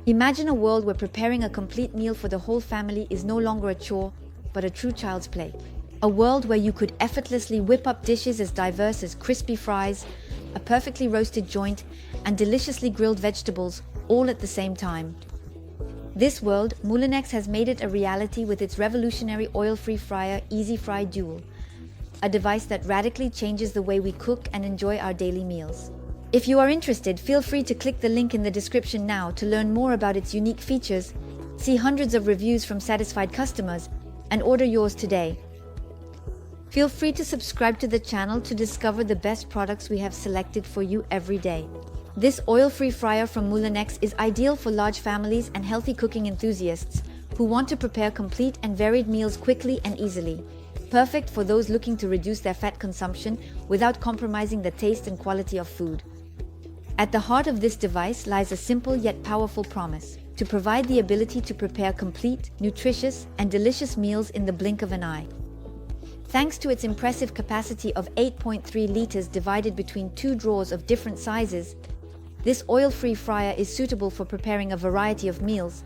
Imagine a world where preparing a complete meal for the whole family is no longer a chore, but a true child's play. A world where you could effortlessly whip up dishes as diverse as crispy fries, a perfectly roasted joint, and deliciously grilled vegetables, all at the same time. This world, Moulinex has made it a reality with its revolutionary oil-free fryer Easy Fry Dual, a device that radically changes the way we cook and enjoy our daily meals. If you are interested, feel free to click the link in the description now to learn more about its unique features, see hundreds of reviews from satisfied customers, and order yours today. Feel free to subscribe to the channel to discover the best products we have selected for you every day. This oil-free fryer from Moulinex is ideal for large families and healthy cooking enthusiasts who want to prepare complete and varied meals quickly and easily. Perfect for those looking to reduce their fat consumption without compromising the taste and quality of food. At the heart of this device lies a simple yet powerful promise: to provide the ability to prepare complete, nutritious, and delicious meals in the blink of an eye. Thanks to its impressive capacity of 8.3 liters divided between 2 drawers of different sizes, this oil-free fryer is suitable for preparing a variety of meals,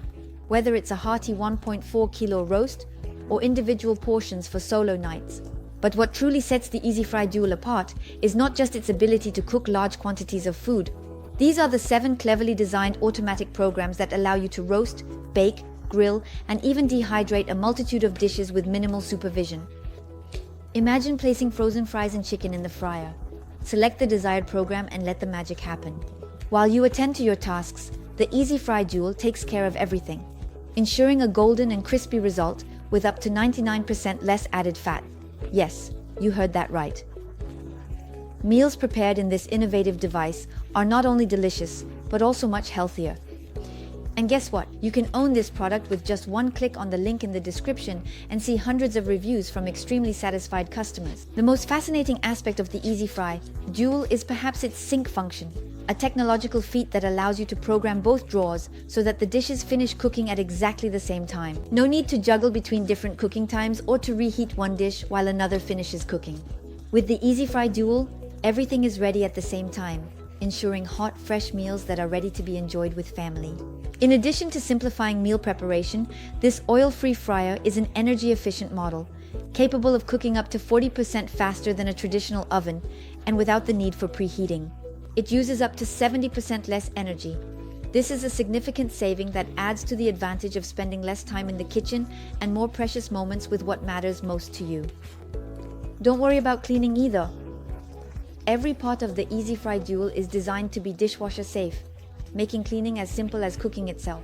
whether it's a hearty 1.4 kilo roast or individual portions for solo nights. But what truly sets the Easy Fry Dual apart is not just its ability to cook large quantities of food. These are the 7 cleverly designed automatic programs that allow you to roast, bake, grill, and even dehydrate a multitude of dishes with minimal supervision. Imagine placing frozen fries and chicken in the fryer. Select the desired program and let the magic happen. While you attend to your tasks, the Easy Fry Dual takes care of everything, ensuring a golden and crispy result with up to 99% less added fat. Yes, you heard that right. Meals prepared in this innovative device are not only delicious, but also much healthier. And guess what? You can own this product with just one click on the link in the description and see hundreds of reviews from extremely satisfied customers. The most fascinating aspect of the Easy Fry Dual is perhaps its sync function, a technological feat that allows you to program both drawers so that the dishes finish cooking at exactly the same time. No need to juggle between different cooking times or to reheat one dish while another finishes cooking. With the Easy Fry Dual, everything is ready at the same time, ensuring hot, fresh meals that are ready to be enjoyed with family. In addition to simplifying meal preparation, this oil-free fryer is an energy-efficient model, capable of cooking up to 40% faster than a traditional oven and without the need for preheating. It uses up to 70% less energy. This is a significant saving that adds to the advantage of spending less time in the kitchen and more precious moments with what matters most to you. Don't worry about cleaning either. Every part of the Easy Fry Dual is designed to be dishwasher safe, making cleaning as simple as cooking itself.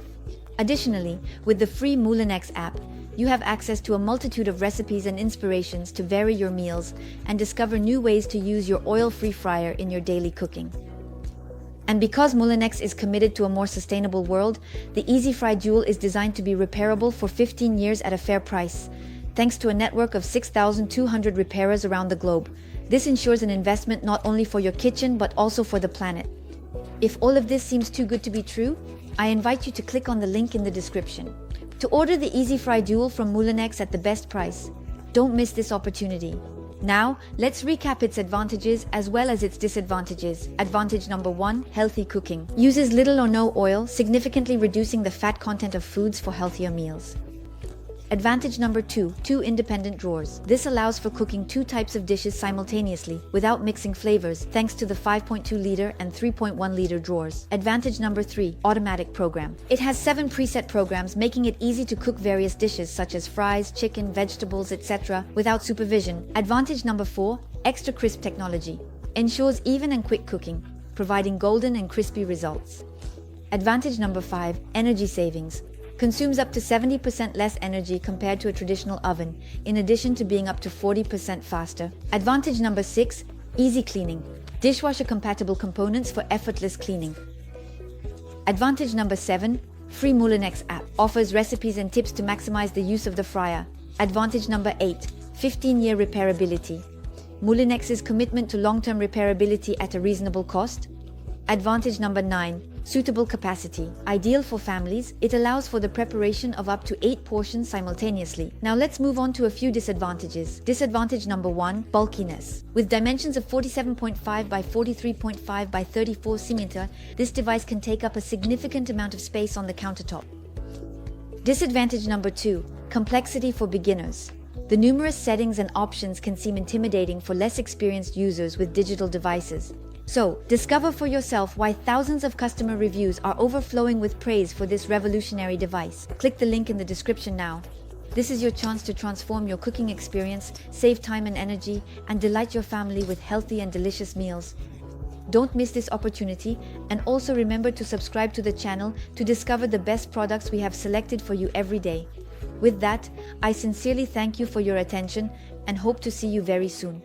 Additionally, with the free Moulinex app, you have access to a multitude of recipes and inspirations to vary your meals and discover new ways to use your oil-free fryer in your daily cooking. And because Moulinex is committed to a more sustainable world, the Easy Fry Dual is designed to be repairable for 15 years at a fair price, thanks to a network of 6,200 repairers around the globe. This ensures an investment not only for your kitchen but also for the planet. If all of this seems too good to be true, I invite you to click on the link in the description to order the Easy Fry Dual from Moulinex at the best price. Don't miss this opportunity. Now, let's recap its advantages as well as its disadvantages. Advantage number 1, healthy cooking. Uses little or no oil, significantly reducing the fat content of foods for healthier meals. Advantage number 2, 2 independent drawers. This allows for cooking 2 types of dishes simultaneously without mixing flavors, thanks to the 5.2-liter and 3.1-liter drawers. Advantage number 3, automatic program. It has 7 preset programs, making it easy to cook various dishes such as fries, chicken, vegetables, etc. without supervision. Advantage number 4, extra crisp technology. Ensures even and quick cooking, providing golden and crispy results. Advantage number 5, energy savings. Consumes up to 70% less energy compared to a traditional oven, in addition to being up to 40% faster. Advantage number 6, easy cleaning. Dishwasher-compatible components for effortless cleaning. Advantage number 7, free Moulinex app. Offers recipes and tips to maximize the use of the fryer. Advantage number 8, 15-year repairability. Moulinex's commitment to long-term repairability at a reasonable cost. Advantage number 9, Suitable capacity. Ideal for families, it allows for the preparation of up to 8 portions simultaneously. Now let's move on to a few disadvantages. Disadvantage number 1, bulkiness. With dimensions of 47.5 by 43.5 by 34 cm, this device can take up a significant amount of space on the countertop. Disadvantage number 2, complexity for beginners. The numerous settings and options can seem intimidating for less experienced users with digital devices. So, discover for yourself why thousands of customer reviews are overflowing with praise for this revolutionary device. Click the link in the description now. This is your chance to transform your cooking experience, save time and energy, and delight your family with healthy and delicious meals. Don't miss this opportunity, and also remember to subscribe to the channel to discover the best products we have selected for you every day. With that, I sincerely thank you for your attention and hope to see you very soon.